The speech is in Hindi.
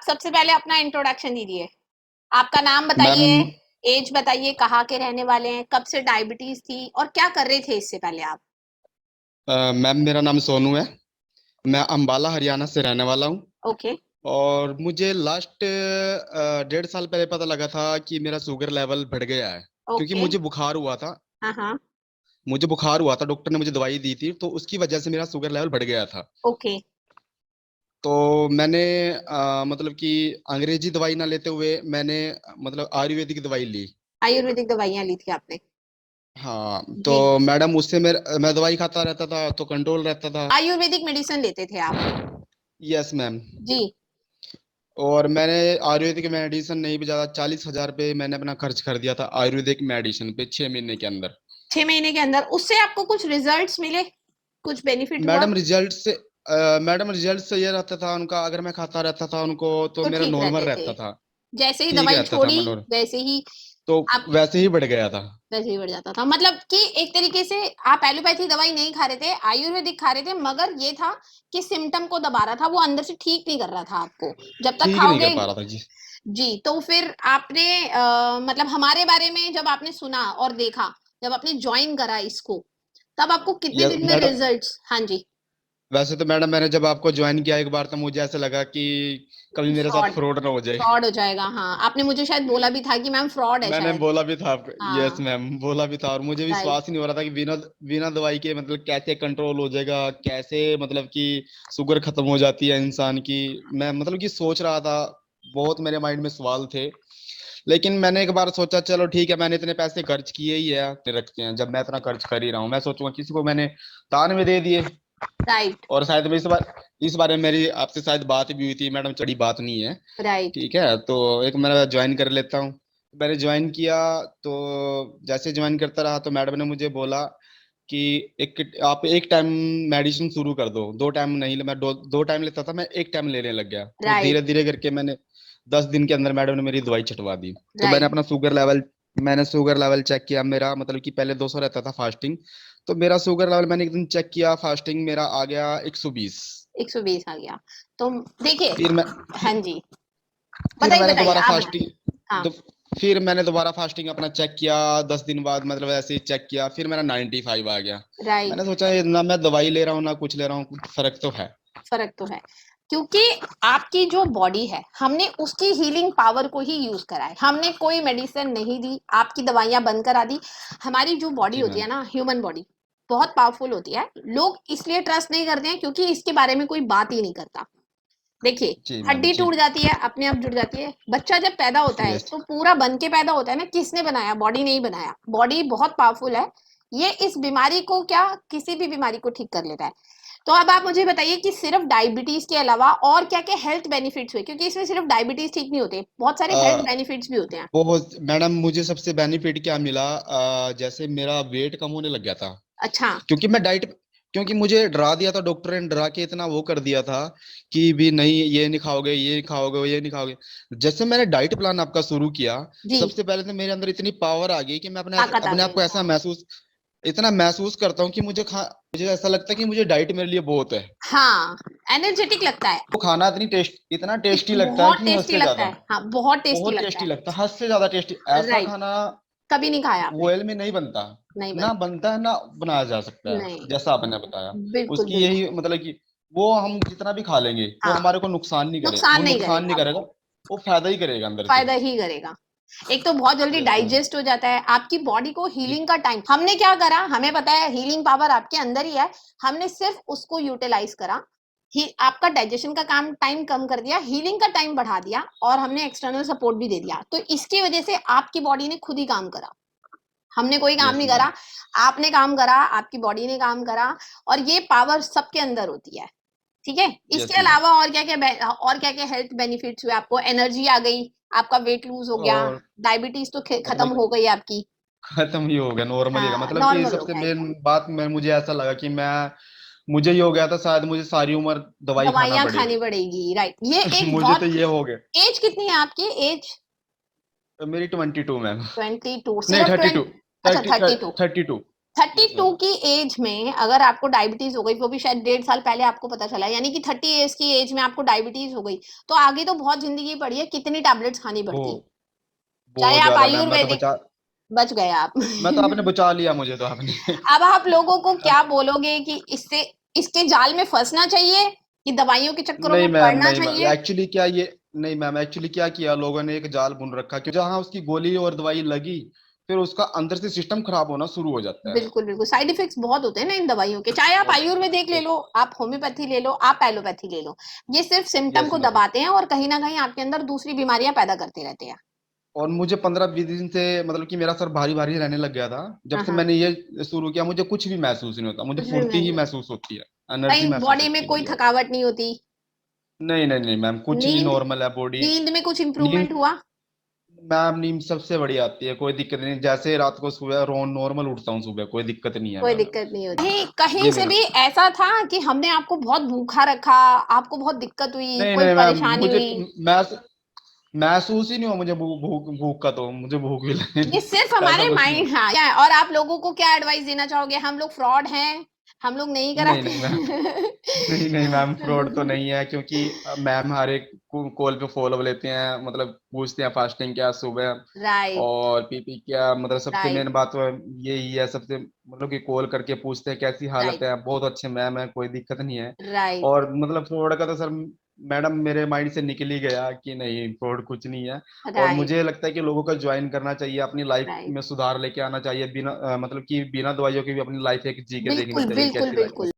सबसे पहले अपना इंट्रोडक्शन दीजिए। आपका नाम मैम बताइए, एज बताइए, कहाँ के रहने वाले हैं, कब से डायबिटीज थी और क्या कर रहे थे इससे पहले आप। मैम मेरा नाम सोनू है। मैं अंबाला हरियाणा से रहने वाला हूँ। ओके। और मुझे लास्ट 1.5 साल पहले पता लगा था कि मेरा शुगर लेवल बढ़ गया है। क्योंकि ओके। मुझे बुखार हुआ था। हाँ हाँ। डॉक्टर ने मुझे दवाई दी थी, तो उसकी वजह से मेरा शुगर लेवल बढ़ गया था। ओके। तो मैंने मतलब कि अंग्रेजी दवाई ना लेते हुए मैंने मतलब आयुर्वेदिक दवाई ली। आयुर्वेदिक दवाइयाँ ली थी आपने। हाँ, तो जी। मैडम उससे मैं दवाई खाता रहता था तो कंट्रोल रहता था। आयुर्वेदिक मेडिसिन लेते थे आप। Yes ma'am. जी। और मैंने आयुर्वेदिक मेडिसिन नहीं भी ज्यादा 40,000 रुपये मैंने अपना खर्च कर दिया था आयुर्वेदिक मेडिसिन पे 6 महीने के अंदर। 6 महीने के अंदर उससे आपको कुछ रिजल्ट्स मिले, कुछ बेनिफिट हुआ? मैडम रिजल्ट से मैडम रिजल्ट से ये रहता था उनका, अगर मैं खाता रहता था उनको तो तो मेरा ठीक नॉर्मल रहते थे। रहता था। जैसे ही ठीक दवाई रहता था छोड़ी मैं नॉर्मल। वैसे ही तो आप वैसे ही बढ़ गया था। वैसे ही बढ़ जाता था, मतलब कि एक तरीके से आप एलोपैथी दवाई नहीं खा रहे थे, आयुर्वेदिक खा रहे थे, मगर ये था कि सिम्टम को दबा रहा था, वो अंदर से ठीक नहीं कर रहा था आपको। जब तक ठीक नहीं कर खाओगे। पा रहा था जी। जी, तो फिर आपने मतलब हमारे बारे में जब आपने सुना और देखा, जब आपने ज्वाइन करा इसको, तब आपको कितने यस दिन में मैडम। रिजल्ट्स? हाँ जी। वैसे तो मैडम मैंने जब आपको ज्वाइन किया एक बार तो मुझे ऐसा लगा कि कभी मेरे साथ फ्रॉड। फ्रॉड ना हो जाए। फ्रॉड हो जाएगा, हाँ, आपने मुझे शायद बोला भी था कि मैम फ्रॉड है मैंने शायद। बोला भी था आपको। यस हाँ। मैम, बोला भी था। और मुझे राइट। विश्वास ही नहीं हो रहा था कि बिना बिना दवाई के मतलब कैसे कंट्रोल हो जाएगा, कैसे मतलब कि शुगर खत्म हो जाती है इंसान की। मैं मतलब कि सोच रहा था। बहुत मेरे माइंड में सवाल थे। लेकिन मैंने एक बार सोचा चलो ठीक है, मैंने इतने पैसे खर्च किए ही है, रखते हैं। जब मैं इतना खर्च कर ही रहा हूँ, मैं सोचूंगा किसी को मैंने दान में दे दिए। राइट। और शायद में इस बारे में मेरी आपसे शायद बात भी हुई थी मैडम, चढ़ी बात नहीं है। राइट। ठीक है, तो एक मैं ज्वाइन कर लेता हूँ। मैंने ज्वाइन किया। तो जैसे ज्वाइन करता रहा तो मैडम ने मुझे बोला कि आप एक टाइम मेडिसिन शुरू कर दो। 2 टाइम नहीं, मैं दो टाइम लेता था, मैं एक टाइम लेने लग गया। फिर राइट। धीरे धीरे करके मैंने 10 दिन के अंदर मैडम ने मेरी दवाई छटवा दी। तो राइट। मैंने शुगर लेवल चेक किया मेरा, मतलब कि पहले 200 रहता था फास्टिंग। तो मेरा शुगर लेवल मैंने एक दिन चेक किया, फास्टिंग मेरा आ गया 120। 120 आ गया। तो देखिए। फिर मैं हाँ जी। फिर बताइए मैंने बताइए, दोबारा आप फास्टिंग बताइए। हाँ। दो, फिर मैंने दोबारा फास्टिंग अपना चेक किया 10 दिन बाद, मतलब ऐसे ही चेक किया, फिर मेरा 95 आ गया। राइट। मैंने सोचा ये ना मैं दवाई ले रहा हूँ ना कुछ ले रहा हूँ, कुछ फर्क तो है। फर्क तो है, क्योंकि आपकी जो बॉडी है, हमने उसकी हीलिंग पावर को ही यूज करा है, हमने कोई मेडिसिन नहीं दी, आपकी दवाइयां बंद करा दी। हमारी जो बॉडी जी होती है मैम। ना, ह्यूमन बॉडी बहुत पावरफुल होती है। लोग इसलिए ट्रस्ट नहीं करते हैं क्योंकि इसके बारे में कोई बात ही नहीं करता। देखिए, जी मैम। हड्डी जी। टूट जाती है, अपने आप जुड़ जाती है। बच्चा जब पैदा होता है यस। तो पूरा बन के पैदा होता है ना, किसने बनाया? बॉडी नहीं बनाया। बॉडी बहुत पावरफुल है। ये इस बीमारी को क्या, किसी भी बीमारी को ठीक कर लेता है। तो अब आप मुझे बताइए कि सिर्फ डायबिटीज के अलावा और क्या क्या हेल्थ बेनिफिट्स हुए, क्योंकि इसमें सिर्फ डायबिटीज ठीक नहीं होते, बहुत सारे हेल्थ बेनिफिट्स भी होते हैं। वो मैडम मुझे सबसे बेनिफिट क्या मिला, जैसे मेरा वेट कम होने लग गया था। अच्छा। क्योंकि मैं डाइट क्योंकि मुझे डरा दिया था डॉक्टर ने, डरा के इतना वो कर दिया था कि भी नहीं ये नहीं खाओगे, ये नहीं खाओगे, ये नहीं खाओगे। जैसे मैंने डाइट प्लान आपका शुरू किया, जी। सबसे पहले तो मेरे अंदर इतनी पावर आ गई कि मैं ताकत आ अपने आप गई। को ऐसा महसूस इतना महसूस करता हूँ कि मुझे ऐसा लगता है कि मुझे डाइट मेरे लिए बहुत है। हाँ, एनर्जेटिक लगता है। वो खाना इतना टेस्टी लगता है बहुत कि हद टेस्टी से लगता ज्यादा। है, हाँ, बहुत टेस्टी बहुत लगता टेस्टी है। लगता है, हद से ज्यादा टेस्टी। ऐसा राइट। खाना कभी नहीं खाया आपने? ऑयल में नहीं बनता। नहीं ना बनता। बनता है ना बनाया जा सकता है नहीं। जैसा आपने बताया। बिल्कुल उसकी बिल्कुल। यही मतलब कि वो हम जितना भी खा लेंगे वो हाँ, हमारे को नुकसान नहीं करे, वो नुकसान नहीं नुकसान करेगा नहीं करेगा। आपको। वो फायदा ही करेगा अंदर से। फायदा ही करेगा। एक तो बहुत जल्दी यस मैम। डाइजेस्ट हो जाता है, आपकी बॉडी को जी। हीलिंग का टाइम, हमने क्या करा, हमें पता है हीलिंग पावर आपके अंदर ही है। हमने सिर्फ उसको यूटिलाइज करा। ही आपका डाइजेशन का काम टाइम कम कर दिया, हीलिंग का टाइम बढ़ा दिया, और हमने एक्सटर्नल सपोर्ट भी दे दिया, तो इसकी वजह से आपकी बॉडी ने खुद ही काम करा। हमने कोई काम यस नहीं मैम। करा। आपने काम करा, आपकी बॉडी ने काम करा। और ये पावर सबके अंदर होती है। ठीक है। इसके यस मैम। अलावा और क्या क्या हेल्थ बेनिफिट्स हुए आपको? एनर्जी आ गई, आपका वेट लूज हो गया, और डायबिटीज तो खत्म मतलब हो गई आपकी। खत्म ही हो गया, नॉर्मल ही हो गया। हाँ, मतलब कि नॉर्मल हो सबसे गया मेन एकदम। बात में मुझे ऐसा लगा कि मैं मुझे ये हो गया था, शायद मुझे सारी उम्र दवाई खाना दवाइयां खानी पड़ेगी। पड़ेगी, राइट, ये एक मुझे तो बहुत। ये हो गया। एज कितनी है आपकी? एज? मेरी 22 मैम। 22, नहीं सिर्फ 32। 20? अच्छा, 32। 32। 32 मैम। की एज में अगर आपको डायबिटीज हो गई, वो भी शायद 1.5 साल पहले आपको पता चला, यानी कि 30 इयर्स की एज में आपको डायबिटीज हो गई, तो आगे तो बहुत जिंदगी पड़ी है, कितनी टैबलेट्स खानी वो पड़ती। चाहे बहुत आप ज्यादा मैम, आयुर्वेदिक, बच गए आप। मैं तो आपने बचा लिया मुझे तो आपने। अब आप लोगों को क्या बोलोगे कि इससे, इसके जाल में फंसना चाहिए कि दवाइयों के चक्करों नहीं में मैम, पड़ना नहीं मैम, चाहिए? एक्चुअली क्या ये, नहीं मैम, एक्चुअली क्या किया लोगों ने, एक जाल बुन रखा कि जहां उसकी गोली और दवाई लगी, फिर उसका अंदर से सिस्टम खराब होना शुरू हो जाता है। बिल्कुल बिल्कुल, साइड इफेक्ट्स बहुत होते हैं ना इन दवाइयों के, चाहे आप बहुत आयुर्वेदिक ले बहुत। लो, आप होम्योपैथी ले लो, आप एलोपैथी ले लो, ये सिर्फ सिम्टम यस को मैम। दबाते हैं और कहीं ना कहीं आपके अंदर दूसरी बीमारियां पैदा करते रहते हैं। और मुझे 15-20 दिन से मतलब कि मेरा सर भारी भारी रहने लग गया था। जब हाँ से हाँ। मैंने ये शुरू किया, मुझे कुछ भी महसूस नहीं होता, मुझे कुछ भी फुर्ती ही नहीं होता, महसूस होती है, एनर्जी कहीं महसूस बॉडी में होती है कोई मुझे। और थकावट नहीं होती? नहीं नहीं नहीं मैम, कुछ नहीं, नींद, नॉर्मल है बॉडी। नींद में कुछ नींद, इंप्रूवमेंट हुआ? मैम नींद सबसे बढ़िया आती है, कोई दिक्कत नहीं, जैसे रात को सुबह रो नॉर्मल उठता हूँ सुबह, कोई दिक्कत नहीं है कोई मैम। दिक्कत नहीं होती कहीं कहीं ये से मेरा, भी? ऐसा था कि हमने आपको बहुत भूखा रखा, आपको बहुत दिक्कत हुई, नहीं कोई नहीं मैम, परेशानी मुझे हुई? मैं महसूस ही नहीं हुआ मुझे भूख भूख भूख का, तो मुझे भूख भी ये लगी सिर्फ ऐसा हमारे कुछ नहीं माइंड, हुआ। हाँ क्या है? और आप लोगों को क्या एडवाइस देना चाहोगे? हम लोग फ्रॉड हैं, हम लोग नहीं नहीं कराते? नहीं मैम, नहीं नहीं मैम, फ्रॉड तो नहीं है, क्योंकि मैम हर एक कॉल पे फॉलो लेते हैं, मतलब पूछते हैं फास्टिंग क्या सुबह, राइट और पीपी क्या, मतलब सबसे राइट मेन बात तो यही है, सबसे मतलब कि कॉल करके पूछते हैं कैसी हालत राइट है, बहुत अच्छे मैम है, कोई दिक्कत नहीं है। राइट और मतलब फ्रॉड का तो सर मैडम मेरे माइंड से निकल ही गया कि नहीं, फ्रॉड कुछ नहीं है। और राइट मुझे लगता है कि लोगों को ज्वाइन करना चाहिए, अपनी लाइफ राइट, में सुधार लेके आना चाहिए, बिना मतलब कि बिना दवाइयों के भी अपनी लाइफ एक जी के देखनी बिल्कुल चाहिए बिल्कुल कैसी लाइफ है। बिल्कुल।